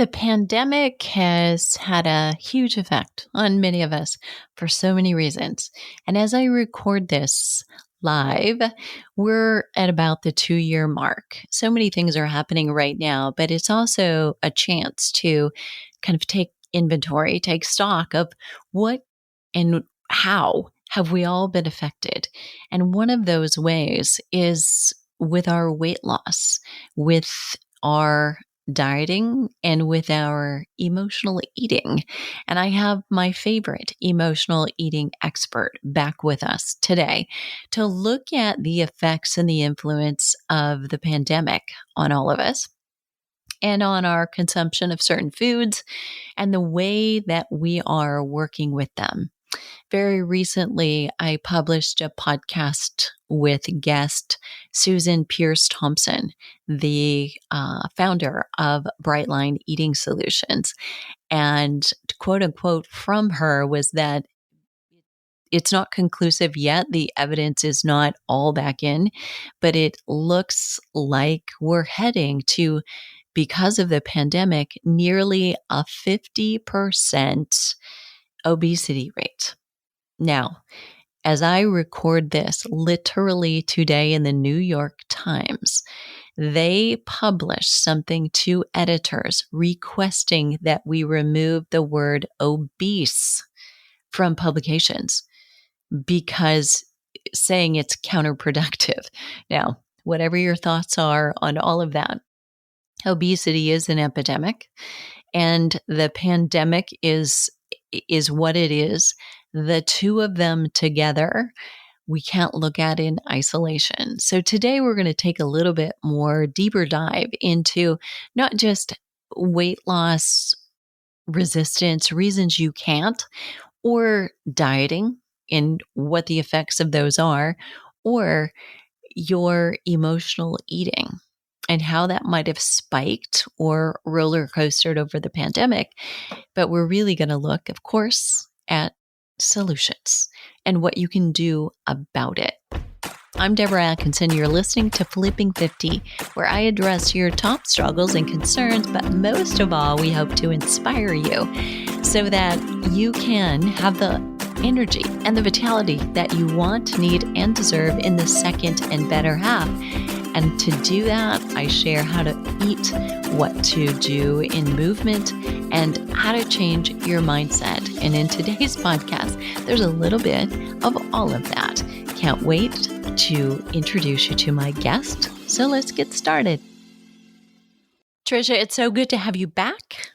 The pandemic has had a huge effect on many of us for so many reasons. And as I record this live, we're at about the 2 year mark. So many things are happening right now, but it's also a chance to kind of take inventory, take stock of what and how have we all been affected. And one of those ways is with our weight loss, with our dieting, and with our emotional eating. And I have my favorite emotional eating expert back with us today to look at the effects and the influence of the pandemic on all of us and on our consumption of certain foods and the way that we are working with them. Very recently, I published a podcast with guest Susan Pierce Thompson, the founder of Brightline Eating Solutions. And quote unquote from her was that it's not conclusive yet. The evidence is not all back in, but it looks like we're heading to, because of the pandemic, nearly a 50% obesity rate. Now, as I record this, literally today in the New York Times, they published something to editors requesting that we remove the word obese from publications because saying it's counterproductive. Now, whatever your thoughts are on all of that, obesity is an epidemic, and the pandemic is what it is. The two of them together, we can't look at in isolation. So today we're going to take a little bit more deeper dive into not just weight loss, resistance, reasons you can't, or dieting and what the effects of those are, or your emotional eating and how that might have spiked or roller coastered over the pandemic. But we're really going to look, of course, at solutions and what you can do about it. I'm Deborah Atkinson. You're listening to Flipping 50, where I address your top struggles and concerns, but most of all, we hope to inspire you so that you can have the energy and the vitality that you want, need, and deserve in the second and better half. And to do that, I share how to eat, what to do in movement, and how to change your mindset. And in today's podcast, there's a little bit of all of that. Can't wait to introduce you to my guest. So let's get started. Trisha, it's so good to have you back.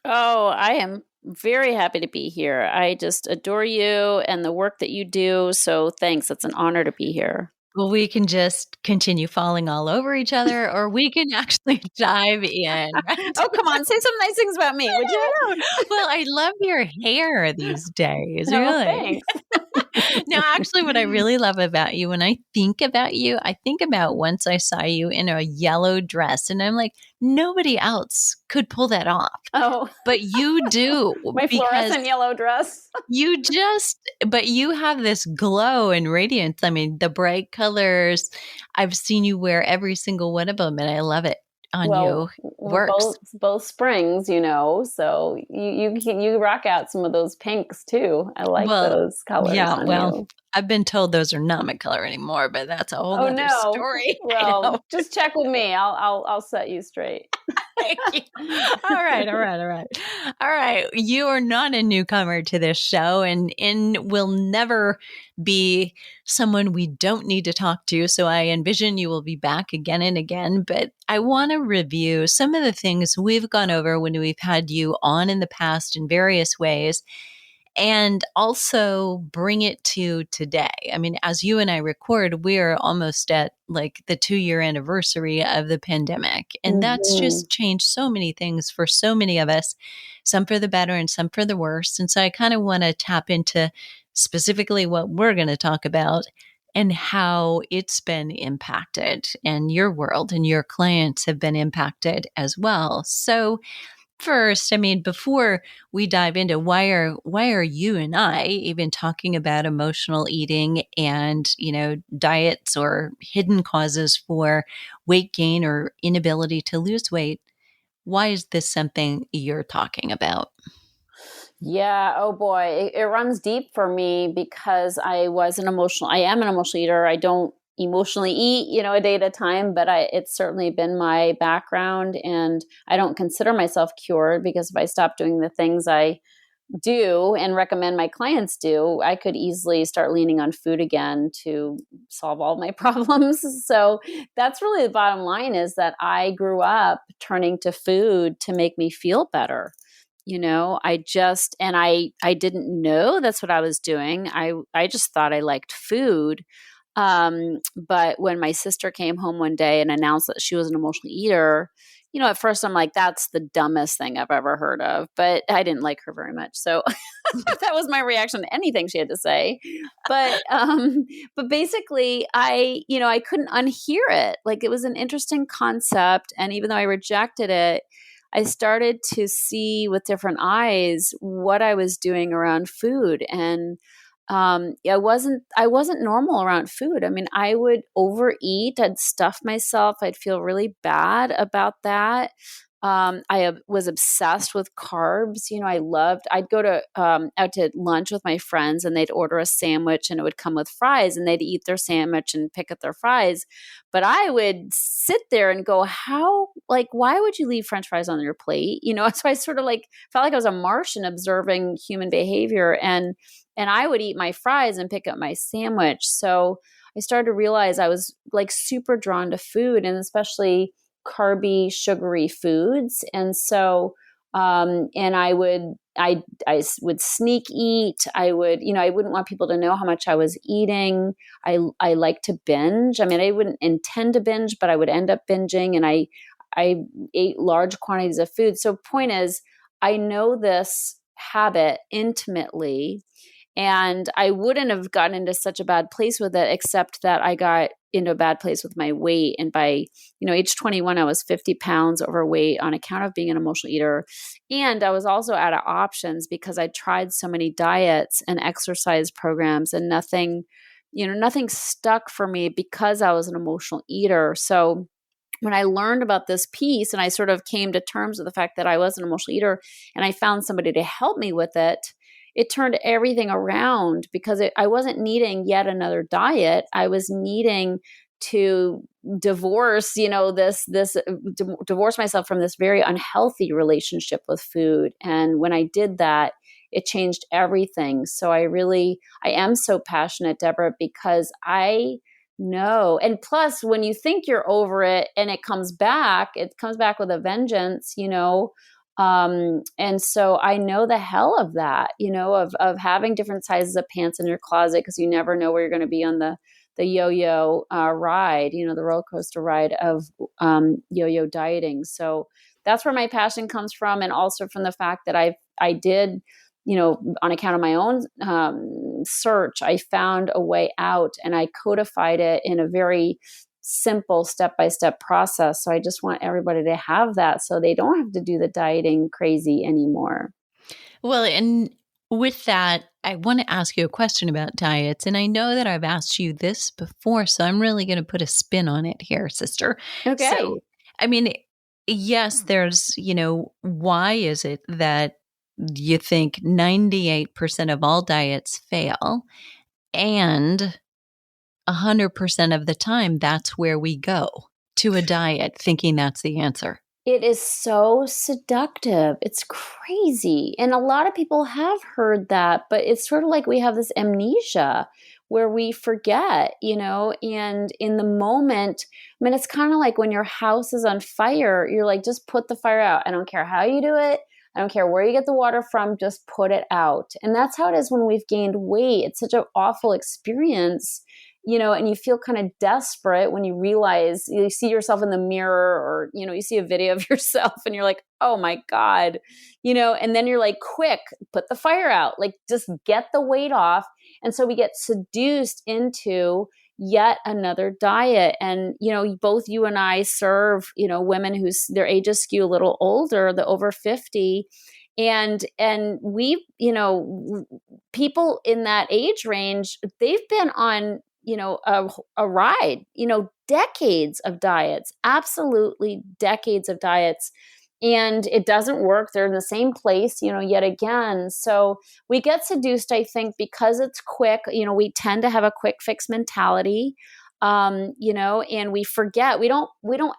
Oh, I am very happy to be here. I just adore you and the work that you do. So thanks. It's an honor to be here. Well, we can just continue falling all over each other, or we can actually dive in. Right? Oh, come on. Say some nice things about me, would you? Well, I love your hair these days, Oh, really. thanks. Now, actually, what I really love about you, when I think about you, I think about once I saw you in a yellow dress, and I'm like, nobody else could pull that off. Oh, but you do. My fluorescent yellow dress. But you have this glow and radiance. I mean, the bright colors, I've seen you wear every single one of them, and I love it on you. Works. Both springs, so you rock out some of those pinks too. I like those colors. Yeah, on you. I've been told those are not my color anymore, but that's a whole other story. Well, just check with me. I'll set you straight. Thank you. All right. You are not a newcomer to this show and will never be someone we don't need to talk to. So I envision you will be back again and again. But I want to review some of the things we've gone over when we've had you on in the past in various ways, and also bring it to today. I mean, as you and I record, we're almost at like the 2 year anniversary of the pandemic. And that's just changed so many things for so many of us, some for the better and some for the worse. And so I kind of want to tap into specifically what we're going to talk about and how it's been impacted, and your world and your clients have been impacted as well. So first, I mean, before we dive into why are you and I even talking about emotional eating and, diets or hidden causes for weight gain or inability to lose weight, why is this something you're talking about? Yeah. Oh boy. It runs deep for me because I am an emotional eater. I don't emotionally eat, a day at a time, but it's certainly been my background, and I don't consider myself cured, because if I stop doing the things I do and recommend my clients do, I could easily start leaning on food again to solve all my problems. So that's really the bottom line, is that I grew up turning to food to make me feel better. I didn't know that's what I was doing. I just thought I liked food. But when my sister came home one day and announced that she was an emotional eater, at first I'm like, that's the dumbest thing I've ever heard of. But I didn't like her very much. So that was my reaction to anything she had to say. But basically I couldn't unhear it. Like, it was an interesting concept. And even though I rejected it, I started to see with different eyes what I was doing around food. And I wasn't normal around food. I mean, I would overeat, I'd stuff myself, I'd feel really bad about that. Was obsessed with carbs. I'd go to out to lunch with my friends, and they'd order a sandwich and it would come with fries, and they'd eat their sandwich and pick up their fries. But I would sit there and go, why would you leave French fries on your plate? So I sort of felt like I was a Martian observing human behavior, and I would eat my fries and pick up my sandwich. So I started to realize I was super drawn to food, and especially carby, sugary foods. And so, and I would sneak eat. I wouldn't want people to know how much I was eating. I like to binge. I mean, I wouldn't intend to binge, but I would end up binging, and I ate large quantities of food. So point is, I know this habit intimately, and I wouldn't have gotten into such a bad place with it, except that I got into a bad place with my weight. And by, age 21, I was 50 pounds overweight on account of being an emotional eater. And I was also out of options because I tried so many diets and exercise programs, and nothing stuck for me because I was an emotional eater. So when I learned about this piece, and I sort of came to terms with the fact that I was an emotional eater, and I found somebody to help me with it, it turned everything around, because I wasn't needing yet another diet. I was needing to divorce, divorce myself from this very unhealthy relationship with food. And when I did that, it changed everything. So I am so passionate, Deborah, because I know. And plus, when you think you're over it and it comes back with a vengeance. And so I know the hell of that, of having different sizes of pants in your closet, because you never know where you're going to be on the yo-yo ride, the roller coaster ride of yo-yo dieting. So that's where my passion comes from. And also from the fact that I did, on account of my own search, I found a way out, and I codified it in a very simple step-by-step process. So I just want everybody to have that, so they don't have to do the dieting crazy anymore. Well, and with that, I want to ask you a question about diets. And I know that I've asked you this before, so I'm really going to put a spin on it here, sister. Okay. So, I mean, yes, there's, why is it that you think 98% of all diets fail, and 100% of the time, that's where we go, to a diet, thinking that's the answer? It is so seductive. It's crazy. And a lot of people have heard that, but it's sort of like we have this amnesia where we forget, and in the moment, I mean, it's kind of like when your house is on fire, you're like, just put the fire out. I don't care how you do it. I don't care where you get the water from, just put it out. And that's how it is when we've gained weight. It's such an awful experience, and you feel kind of desperate when you realize you see yourself in the mirror, or, you see a video of yourself and you're like, oh my God, and then you're like, quick, put the fire out, just get the weight off. And so we get seduced into yet another diet. And, both you and I serve, women whose their ages skew a little older, the over 50. And we, people in that age range, they've been on, a ride, decades of diets, absolutely decades of diets. and it doesn't work. They're in the same place, yet again. So we get seduced, I think, because it's quick. We tend to have a quick fix mentality. And we forget, we don't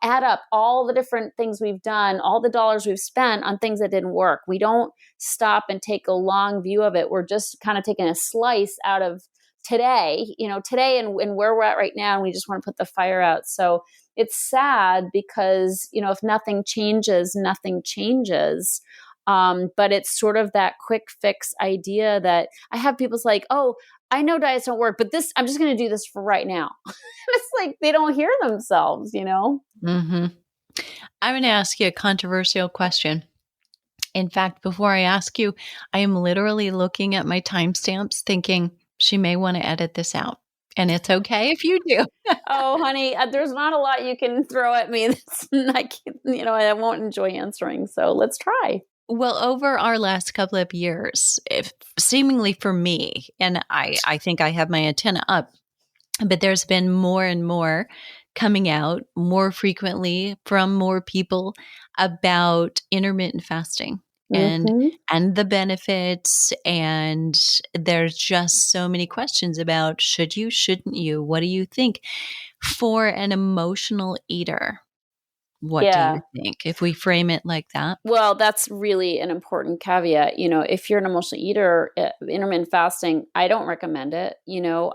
add up all the different things we've done, all the dollars we've spent on things that didn't work. We don't stop and take a long view of it. We're just kind of taking a slice out of today and where we're at right now. And we just want to put the fire out. So it's sad because, if nothing changes, nothing changes. But it's sort of that quick fix idea that I have people's like, oh, I know diets don't work, but I'm just going to do this for right now. It's like they don't hear themselves, Mm-hmm. I'm going to ask you a controversial question. In fact, before I ask you, I am literally looking at my timestamps thinking she may want to edit this out. And it's okay if you do. Oh, honey, there's not a lot you can throw at me that's I won't enjoy answering. So let's try. Well, over our last couple of years, seemingly for me, and I think I have my antenna up, but there's been more and more coming out more frequently from more people about intermittent fasting and the benefits. And there's just so many questions about should you, shouldn't you? What do you think? For an emotional eater, what do you think if we frame it like that? Well, that's really an important caveat. If you're an emotional eater, intermittent fasting, I don't recommend it.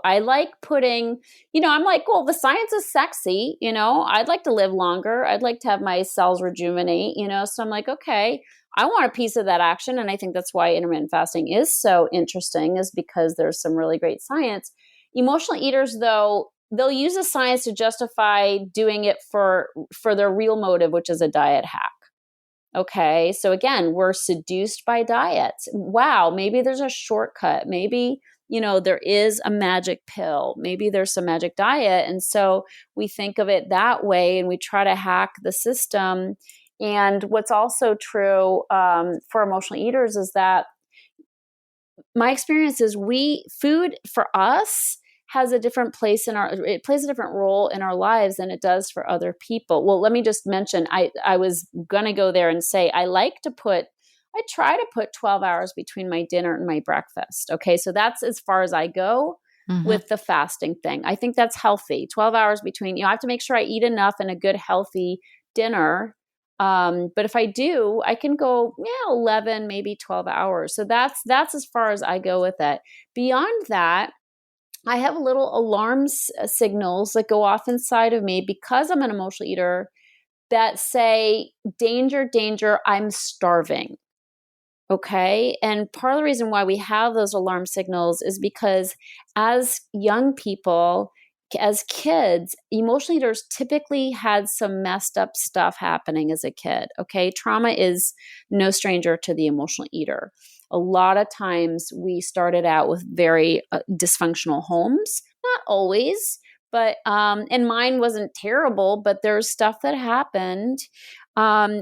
I like putting, I'm like, well, the science is sexy. I'd like to live longer. I'd like to have my cells rejuvenate, so I'm like, okay, I want a piece of that action. And I think that's why intermittent fasting is so interesting, is because there's some really great science. Emotional eaters, though, they'll use the science to justify doing it for their real motive, which is a diet hack. Okay. So again, we're seduced by diets. Wow. Maybe there's a shortcut. Maybe, there is a magic pill. Maybe there's some magic diet. And so we think of it that way and we try to hack the system. And what's also true for emotional eaters is that my experience is food for us has a different place it plays a different role in our lives than it does for other people. Well, let me just mention, I was going to go there and say, I try to put 12 hours between my dinner and my breakfast. Okay. So that's as far as I go with the fasting thing. I think that's healthy. 12 hours between, I have to make sure I eat enough and a good, healthy dinner. But if I do, I can go 11, maybe 12 hours. So that's as far as I go with it. Beyond that, I have little alarm signals that go off inside of me because I'm an emotional eater that say, danger, danger, I'm starving. Okay. And part of the reason why we have those alarm signals is because as young people, as kids, emotional eaters typically had some messed up stuff happening as a kid. Okay. Trauma is no stranger to the emotional eater. A lot of times we started out with very dysfunctional homes, not always, but, and mine wasn't terrible, but there's stuff that happened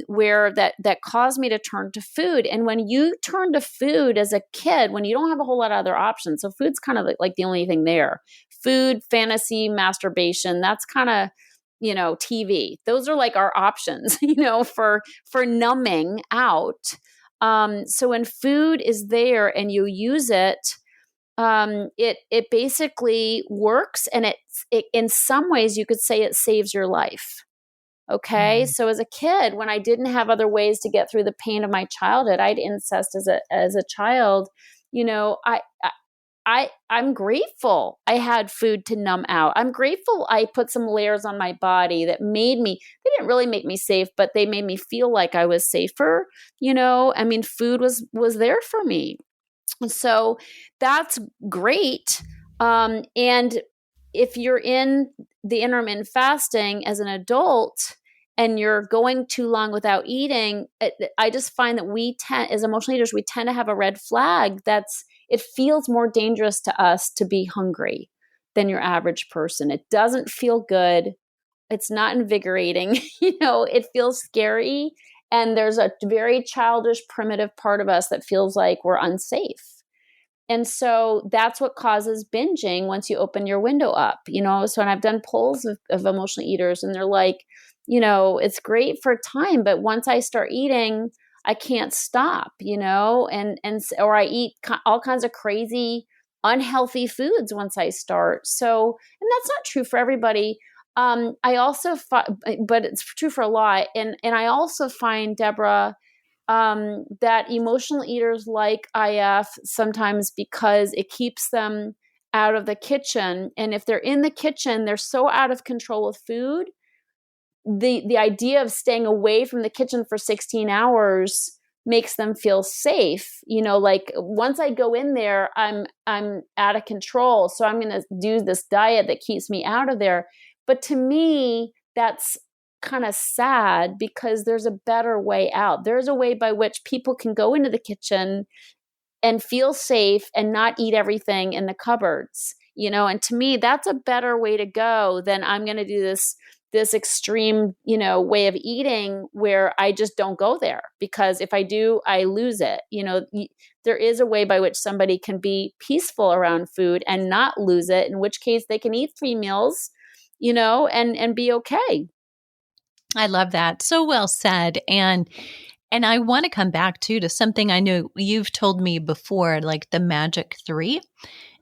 where that caused me to turn to food. And when you turn to food as a kid, when you don't have a whole lot of other options, so food's kind of like the only thing there. Food, fantasy, masturbation, that's kind of, TV. Those are like our options, for numbing out. So when food is there and you use it, it basically works, and it in some ways you could say it saves your life. Okay. So as a kid, when I didn't have other ways to get through the pain of my childhood, I had incest as a child, I'm grateful I had food to numb out. I'm grateful I put some layers on my body that they didn't really make me safe, but they made me feel like I was safer. Food was there for me. So that's great. And if you're in the intermittent fasting as an adult and you're going too long without eating, I just find that as emotional eaters, we tend to have a red flag it feels more dangerous to us to be hungry than your average person. It doesn't feel good. It's not invigorating. It feels scary. And there's a very childish, primitive part of us that feels like we're unsafe. And so that's what causes binging once you open your window up, So, and I've done polls of emotional eaters, and they're like, it's great for time, but once I start eating, I can't stop, or I eat all kinds of crazy, unhealthy foods once I start. So, and that's not true for everybody. I also, but it's true for a lot. And I also find, Deborah, that emotional eaters like IF sometimes because it keeps them out of the kitchen. And if they're in the kitchen, they're so out of control with food. The idea of staying away from the kitchen for 16 hours makes them feel safe. Like once I go in there, I'm out of control. So I'm going to do this diet that keeps me out of there. But to me, that's kind of sad because there's a better way out. There's a way by which people can go into the kitchen and feel safe and not eat everything in the cupboards, and to me, that's a better way to go than I'm going to do this extreme, way of eating where I just don't go there, because if I do, I lose it. There is a way by which somebody can be peaceful around food and not lose it, in which case they can eat 3 meals, and be okay. I love that. So well said. And I want to come back too to something I know you've told me before, like the magic 3,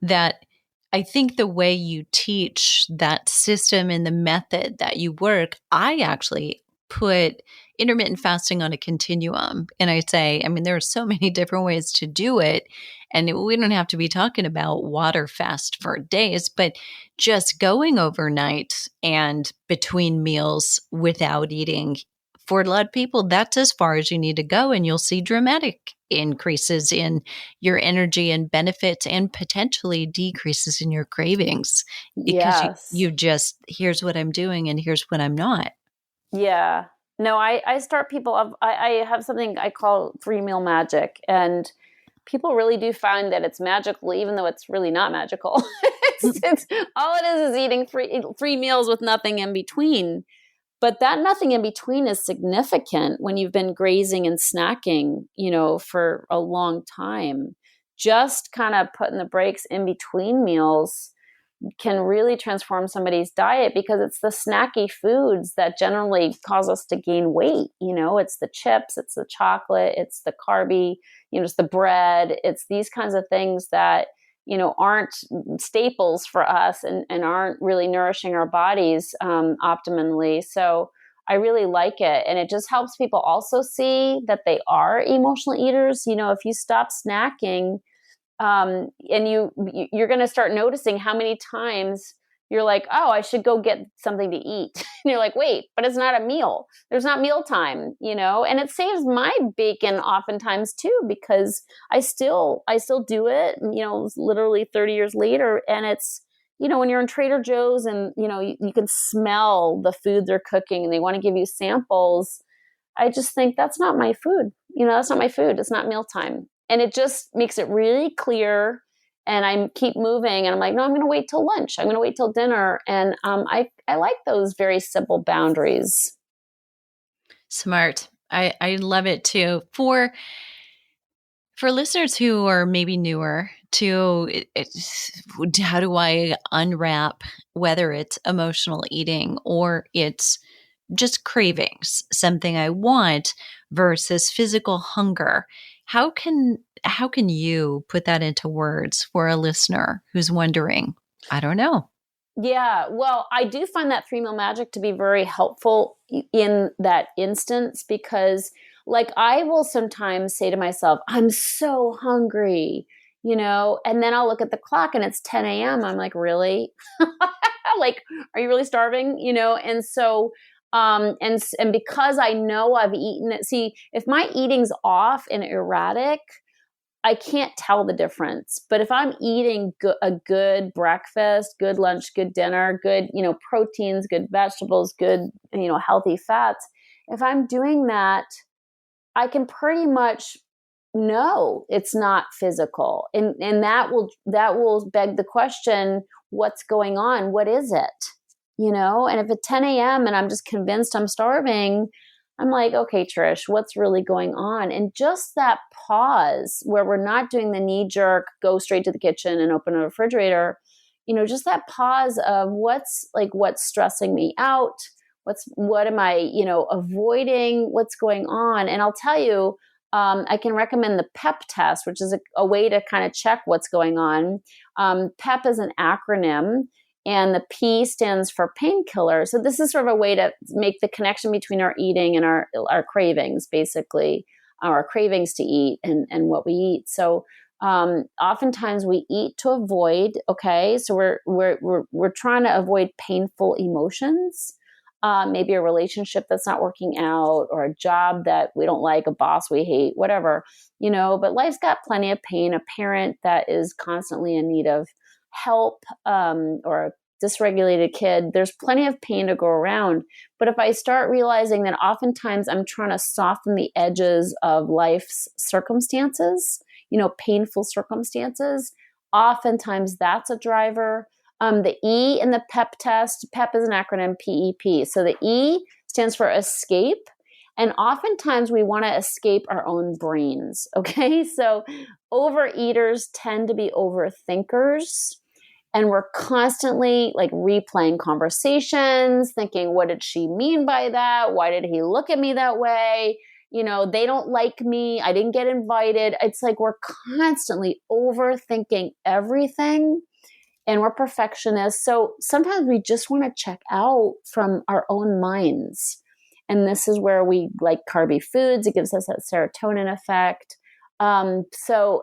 that I think the way you teach that system and the method that you work, I actually put intermittent fasting on a continuum. And I say, there are so many different ways to do it. And we don't have to be talking about water fast for days, but just going overnight and between meals without eating. For a lot of people, that's as far as you need to go, and you'll see dramatic increases in your energy and benefits, and potentially decreases in your cravings, because Yes. you just, here's what I'm doing and here's what I'm not. Yeah. No, I start people up. I have something I call 3 meal magic, and people really do find that it's magical, even though it's really not magical. it's all it is eating three meals with nothing in between. But that nothing in between is significant when you've been grazing and snacking, for a long time. Just kind of putting the brakes in between meals can really transform somebody's diet, because it's the snacky foods that generally cause us to gain weight. It's the chips, it's the chocolate, it's the carby, it's the bread. It's these kinds of things that aren't staples for us, and aren't really nourishing our bodies optimally. So I really like it. And it just helps people also see that they are emotional eaters. If you stop snacking, and you're going to start noticing how many times you're like, oh, I should go get something to eat. And you're like, wait, but it's not a meal. There's not mealtime, and it saves my bacon oftentimes too, because I still do it, literally 30 years later. And it's, when you're in Trader Joe's and, you can smell the food they're cooking and they want to give you samples. I just think that's not my food. That's not my food. It's not mealtime. And it just makes it really clear. And I keep moving, and I'm like, no, I'm going to wait till lunch. I'm going to wait till dinner. And I like those very simple boundaries. Smart. I love it too. For listeners who are maybe newer to how do I unwrap whether it's emotional eating or it's just cravings, something I want, versus physical hunger. How can you put that into words for a listener who's wondering, I don't know? Yeah, well, I do find that 3 meal magic to be very helpful in that instance, because like I will sometimes say to myself, I'm so hungry, and then I'll look at the clock and it's 10 a.m. I'm like, really? Like, are you really starving? And so and because I know I've eaten it. See, if my eating's off and erratic, I can't tell the difference. But if I'm eating a good breakfast, good lunch, good dinner, good, proteins, good vegetables, good, healthy fats, if I'm doing that, I can pretty much know it's not physical. And that will beg the question, what's going on? What is it? And if it's 10 a.m. and I'm just convinced I'm starving, I'm like, okay, Trish, what's really going on? And just that pause where we're not doing the knee jerk, go straight to the kitchen and open a refrigerator, just that pause of what's stressing me out, what am I, avoiding, what's going on? And I'll tell you, I can recommend the PEP test, which is a way to kind of check what's going on. PEP is an acronym, and the P stands for painkiller. So this is sort of a way to make the connection between our eating and our cravings, basically, our cravings to eat and what we eat. So oftentimes we eat to avoid. Okay, so we're trying to avoid painful emotions. Maybe a relationship that's not working out, or a job that we don't like, a boss we hate, whatever, but life's got plenty of pain, a parent that is constantly in need of help, or a dysregulated kid. There's plenty of pain to go around. But if I start realizing that oftentimes I'm trying to soften the edges of life's circumstances, painful circumstances, oftentimes that's a driver. The E in the PEP test, PEP is an acronym, PEP. So the E stands for escape. And oftentimes we want to escape our own brains. Okay. So overeaters tend to be overthinkers. And we're constantly like replaying conversations, thinking, what did she mean by that? Why did he look at me that way? They don't like me. I didn't get invited. It's like we're constantly overthinking everything. And we're perfectionists. So sometimes we just want to check out from our own minds. And this is where we like carby foods. It gives us that serotonin effect. So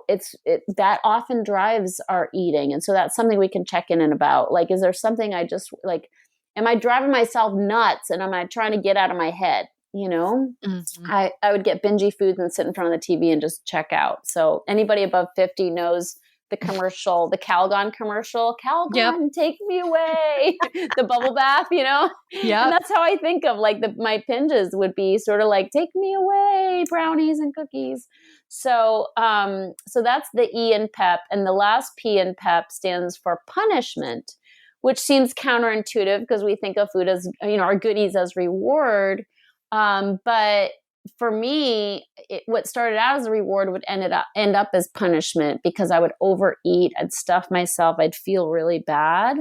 that often drives our eating. And so that's something we can check in and about. Like, is there something I just like, am I driving myself nuts and am I trying to get out of my head? Mm-hmm. I would get bingy foods and sit in front of the TV and just check out. So anybody above 50 knows the commercial, the Calgon commercial, Calgon, Yep. take me away, the bubble bath, Yeah. And that's how I think of like my binges would be sort of like, take me away, brownies and cookies. So, so that's the E in PEP. And the last P in PEP stands for punishment, which seems counterintuitive because we think of food as, our goodies as reward. But for me, what started out as a reward would end up as punishment because I would overeat, I'd stuff myself, I'd feel really bad.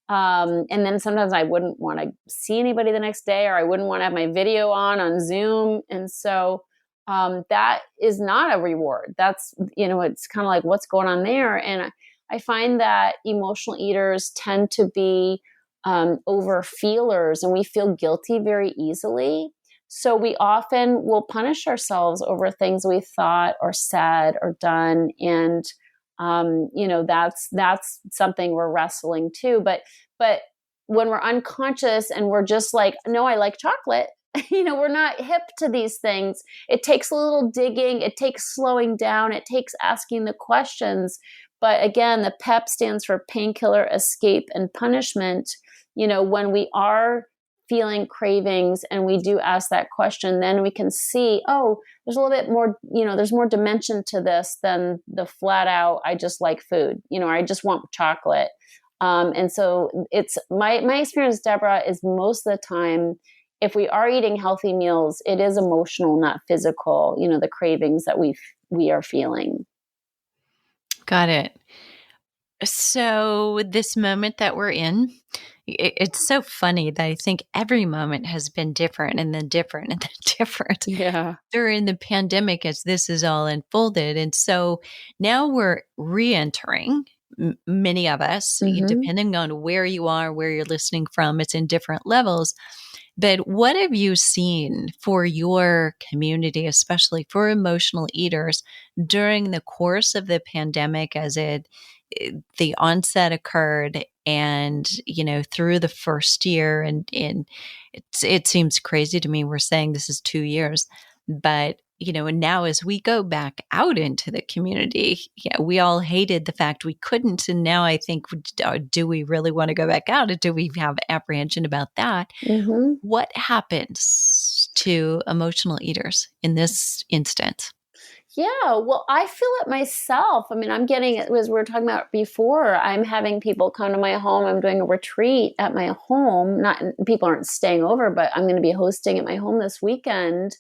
And then sometimes I wouldn't want to see anybody the next day, or I wouldn't want to have my video on Zoom. And so that is not a reward. That's, it's kind of like what's going on there. And I find that emotional eaters tend to be over feelers, and we feel guilty very easily. So we often will punish ourselves over things we thought or said or done. And, that's something we're wrestling too. But when we're unconscious and we're just like, no, I like chocolate, we're not hip to these things. It takes a little digging. It takes slowing down. It takes asking the questions. But again, the PEP stands for painkiller, escape, and punishment. When we are feeling cravings and we do ask that question, then we can see, oh, there's a little bit more, there's more dimension to this than the flat out, I just like food, or I just want chocolate. And so it's my experience, Deborah, is most of the time, if we are eating healthy meals, it is emotional, not physical, the cravings that we are feeling. Got it. So this moment that we're in, it's so funny that I think every moment has been different and then different and then different. Yeah. During the pandemic as this is all unfolded. And so now we're re-entering, many of us, depending on where you are, where you're listening from, it's in different levels. But what have you seen for your community, especially for emotional eaters, during the course of the pandemic as the onset occurred and, through the first year and it seems crazy to me. We're saying this is 2 years, but, and now as we go back out into the community, we all hated the fact we couldn't. And now I think, do we really want to go back out? Or do we have apprehension about that? Mm-hmm. What happens to emotional eaters in this instance? Yeah, well, I feel it myself. I mean, I'm getting it, as we were talking about before, I'm having people come to my home. I'm doing a retreat at my home. Not people aren't staying over, but I'm going to be hosting at my home this weekend.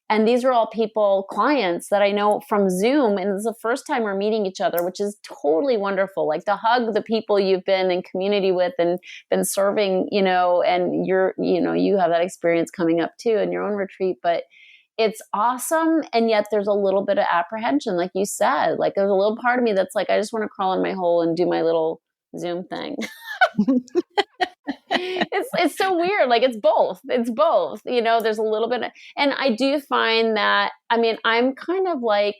And these are all people, clients that I know from Zoom. And it's the first time we're meeting each other, which is totally wonderful. Like to hug the people you've been in community with and been serving, and you have that experience coming up too in your own retreat. But it's awesome. And yet there's a little bit of apprehension, like you said. Like there's a little part of me that's like, I just want to crawl in my hole and do my little Zoom thing. It's so weird. Like it's both. There's a little bit and I do find that, I'm kind of like,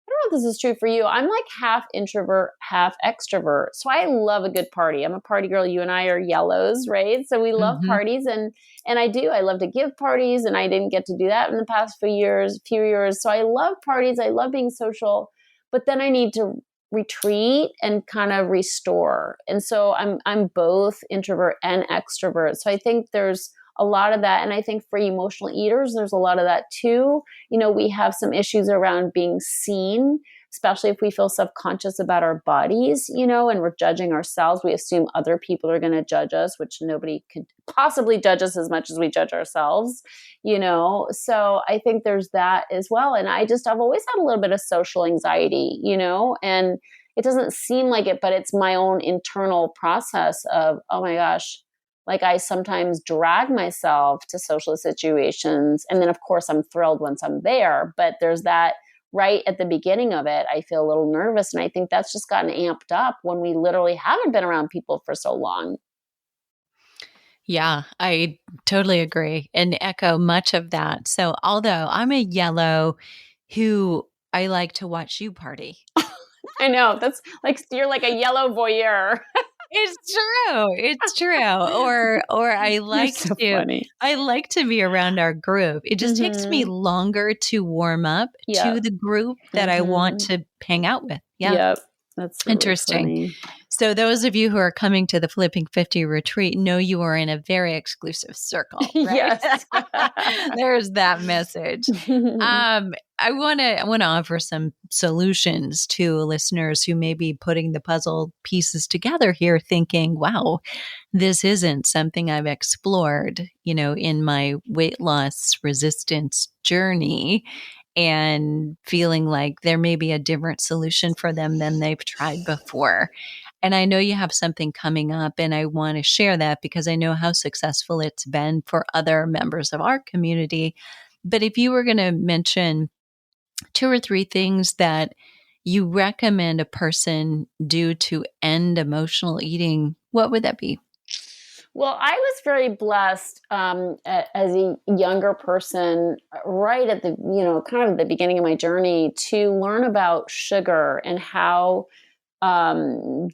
I don't know if this is true for you. I'm like half introvert, half extrovert. So I love a good party. I'm a party girl. You and I are yellows, right? So we love parties and I love to give parties, and I didn't get to do that in the past few years. So I love parties. I love being social, but then I need to retreat and kind of restore. And so I'm both introvert and extrovert. So I think there's a lot of that. And I think for emotional eaters, there's a lot of that too. We have some issues around being seen, especially if we feel self-conscious about our bodies, and we're judging ourselves. We assume other people are going to judge us, which nobody could possibly judge us as much as we judge ourselves, So I think there's that as well. And I've always had a little bit of social anxiety, and it doesn't seem like it, but it's my own internal process of, oh my gosh, like I sometimes drag myself to social situations. And then of course I'm thrilled once I'm there, but there's that right at the beginning of it, I feel a little nervous. And I think that's just gotten amped up when we literally haven't been around people for so long. Yeah, I totally agree and echo much of that. So although I'm a yellow who I like to watch you party. I know. That's like, you're like a yellow voyeur. It's true. Or I like I like to be around our group. It just takes me longer to warm up to the group that I want to hang out with. Yeah. Yep. That's really interesting. Funny. So those of you who are coming to the Flipping 50 retreat know you are in a very exclusive circle, right? Yes. There's that message. I want to offer some solutions to listeners who may be putting the puzzle pieces together here thinking, wow, this isn't something I've explored, in my weight loss resistance journey, and feeling like there may be a different solution for them than they've tried before. And I know you have something coming up, and I want to share that because I know how successful it's been for other members of our community. But if you were going to mention 2 or 3 things that you recommend a person do to end emotional eating, what would that be? Well, I was very blessed as a younger person, right at the, kind of the beginning of my journey, to learn about sugar and how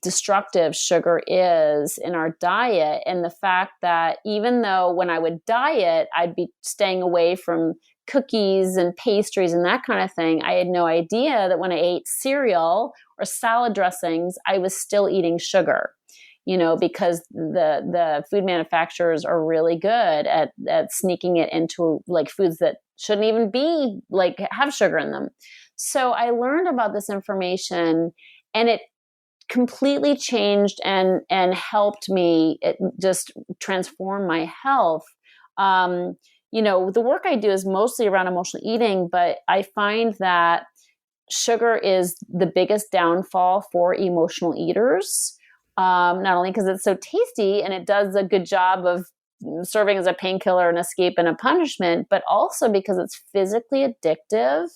destructive sugar is in our diet. And the fact that even though when I would diet, I'd be staying away from cookies and pastries and that kind of thing, I had no idea that when I ate cereal or salad dressings, I was still eating sugar. Because the food manufacturers are really good at sneaking it into like foods that shouldn't even be like have sugar in them. So I learned about this information, and it completely changed and helped me just transform my health. The work I do is mostly around emotional eating, but I find that sugar is the biggest downfall for emotional eaters. Not only because it's so tasty and it does a good job of serving as a painkiller, an escape, and a punishment, but also because it's physically addictive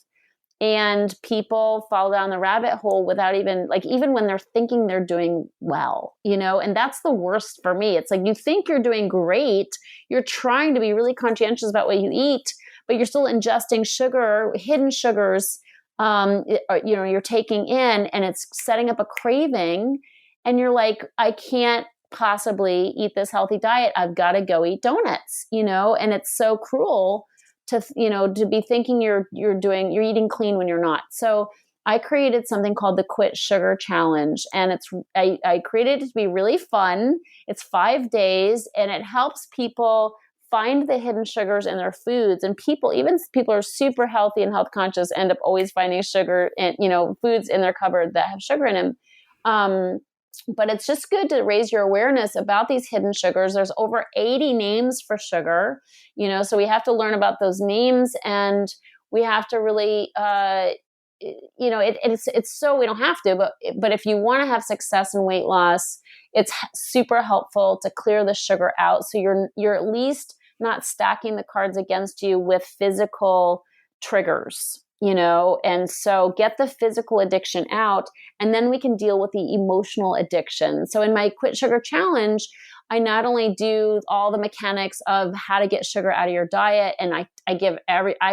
and people fall down the rabbit hole without even when they're thinking they're doing well, and that's the worst for me. It's like you think you're doing great. You're trying to be really conscientious about what you eat, but you're still ingesting sugar, hidden sugars, you're taking in, and it's setting up a craving. And you're like, I can't possibly eat this healthy diet. I've got to go eat donuts, and it's so cruel to be thinking you're eating clean when you're not. So I created something called the Quit Sugar Challenge, and I created it to be really fun. It's 5 days, and it helps people find the hidden sugars in their foods. And even people are super healthy and health conscious end up always finding sugar and, foods in their cupboard that have sugar in them. But it's just good to raise your awareness about these hidden sugars. There's over 80 names for sugar, so we have to learn about those names, and we have to really, it's so we don't have to, but if you want to have success in weight loss, it's super helpful to clear the sugar out. So you're at least not stacking the cards against you with physical triggers. And so get the physical addiction out, and then we can deal with the emotional addiction. So in my Quit Sugar Challenge, I not only do all the mechanics of how to get sugar out of your diet, and I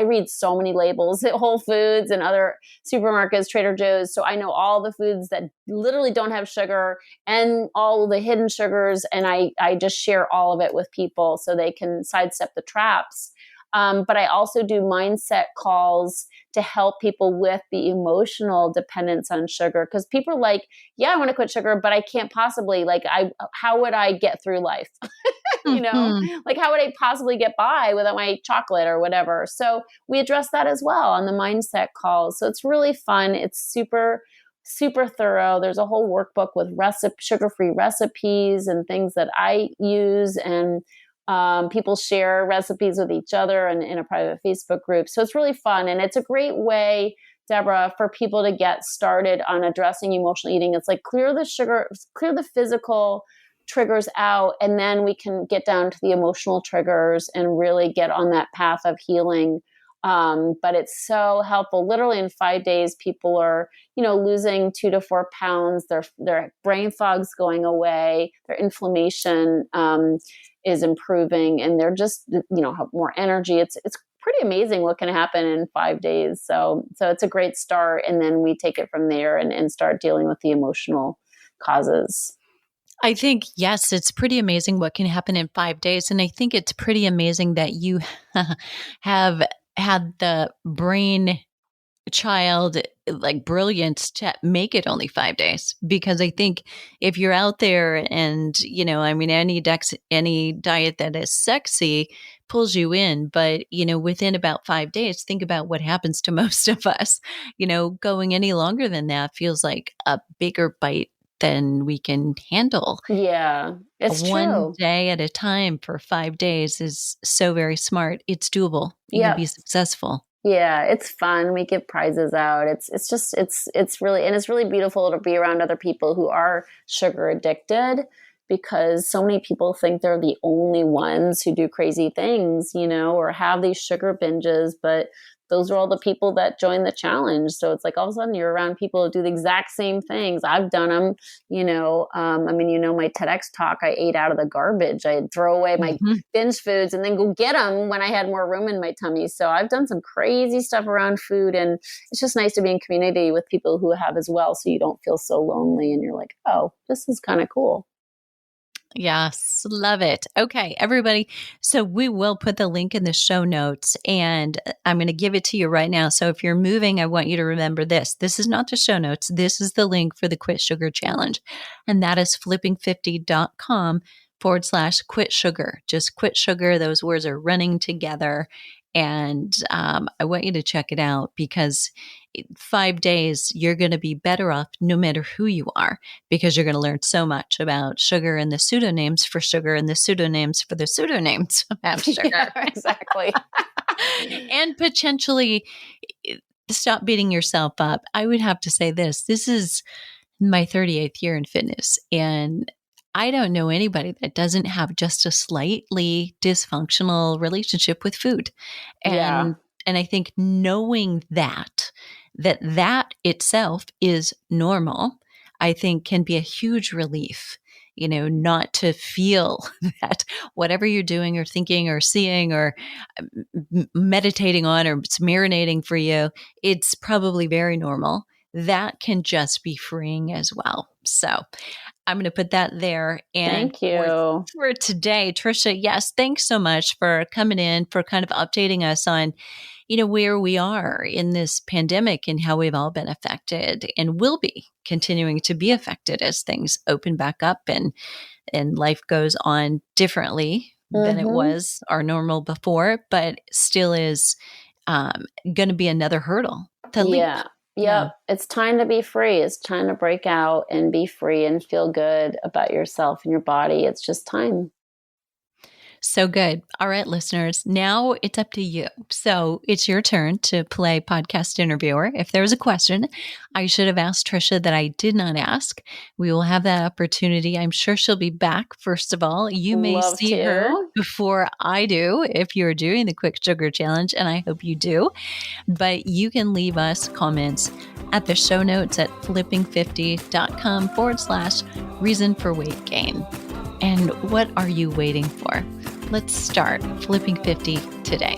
read so many labels at Whole Foods and other supermarkets, Trader Joe's. So I know all the foods that literally don't have sugar and all the hidden sugars. And I just share all of it with people so they can sidestep the traps. But I also do mindset calls to help people with the emotional dependence on sugar. Because people are like, yeah, I want to quit sugar, but I can't possibly, how would I get through life? Like how would I possibly get by without my chocolate or whatever? So we address that as well on the mindset calls. So it's really fun. It's super, super thorough. There's a whole workbook with sugar-free recipes and things that I use, and people share recipes with each other and in a private Facebook group. So it's really fun. And it's a great way, Deborah, for people to get started on addressing emotional eating. It's like clear the physical triggers out, and then we can get down to the emotional triggers and really get on that path of healing. But it's so helpful. Literally in 5 days, people are, losing 2 to 4 pounds. Their brain fog's going away. Their inflammation, is improving, and they're just, have more energy. It's pretty amazing what can happen in 5 days. So it's a great start. And then we take it from there and start dealing with the emotional causes. I think, yes, it's pretty amazing what can happen in 5 days. And I think it's pretty amazing that you have had the brain child brilliance to make it only 5 days, because I think if you're out there and any diet that is sexy pulls you in, but within about 5 days, think about what happens to most of us. Going any longer than that feels like a bigger bite than we can handle. Yeah, it's One true. day at a time for 5 days is so very smart. It's doable. You can be successful. Yeah, it's fun. We give prizes out. It's really beautiful to be around other people who are sugar addicted, because so many people think they're the only ones who do crazy things, or have these sugar binges, but those are all the people that join the challenge. So it's like all of a sudden you're around people who do the exact same things. I've done them, my TEDx talk, I ate out of the garbage. I'd throw away my binge foods and then go get them when I had more room in my tummy. So I've done some crazy stuff around food, and it's just nice to be in community with people who have as well. So you don't feel so lonely and you're like, oh, this is kind of cool. Yes, love it. Okay, everybody. So we will put the link in the show notes, and I'm going to give it to you right now. So if you're moving, I want you to remember this. This is not the show notes. This is the link for the Quit Sugar Challenge. And that is flipping50.com/quit sugar. Just quit sugar. Those words are running together. And I want you to check it out, because 5 days, you're going to be better off no matter who you are, because you're going to learn so much about sugar and the pseudonames for sugar and the pseudonames for the pseudonames of sugar. Yeah, exactly. And potentially stop beating yourself up. I would have to say this. This is my 38th year in fitness, and I don't know anybody that doesn't have just a slightly dysfunctional relationship with food. And I think knowing that itself is normal, I think can be a huge relief, not to feel that whatever you're doing or thinking or seeing or meditating on, or it's marinating for you, it's probably very normal. That can just be freeing as well. So I'm going to put that there. And thank you for today, Tricia. Yes, thanks so much for coming in, for kind of updating us on, where we are in this pandemic and how we've all been affected and will be continuing to be affected as things open back up and life goes on differently than it was our normal before, but still is going to be another hurdle to leap. Yep. Yeah. It's time to be free. It's time to break out and be free and feel good about yourself and your body. It's just time. So good. All right, listeners, now it's up to you. So it's your turn to play podcast interviewer. If there's a question I should have asked Trisha that I did not ask, we will have that opportunity. I'm sure she'll be back. First of all, you may Love see her to. before I do if you're doing the Quick Sugar Challenge, and I hope you do. But you can leave us comments at the show notes at flipping50.com/reason for weight gain. And what are you waiting for? Let's start flipping 50 today.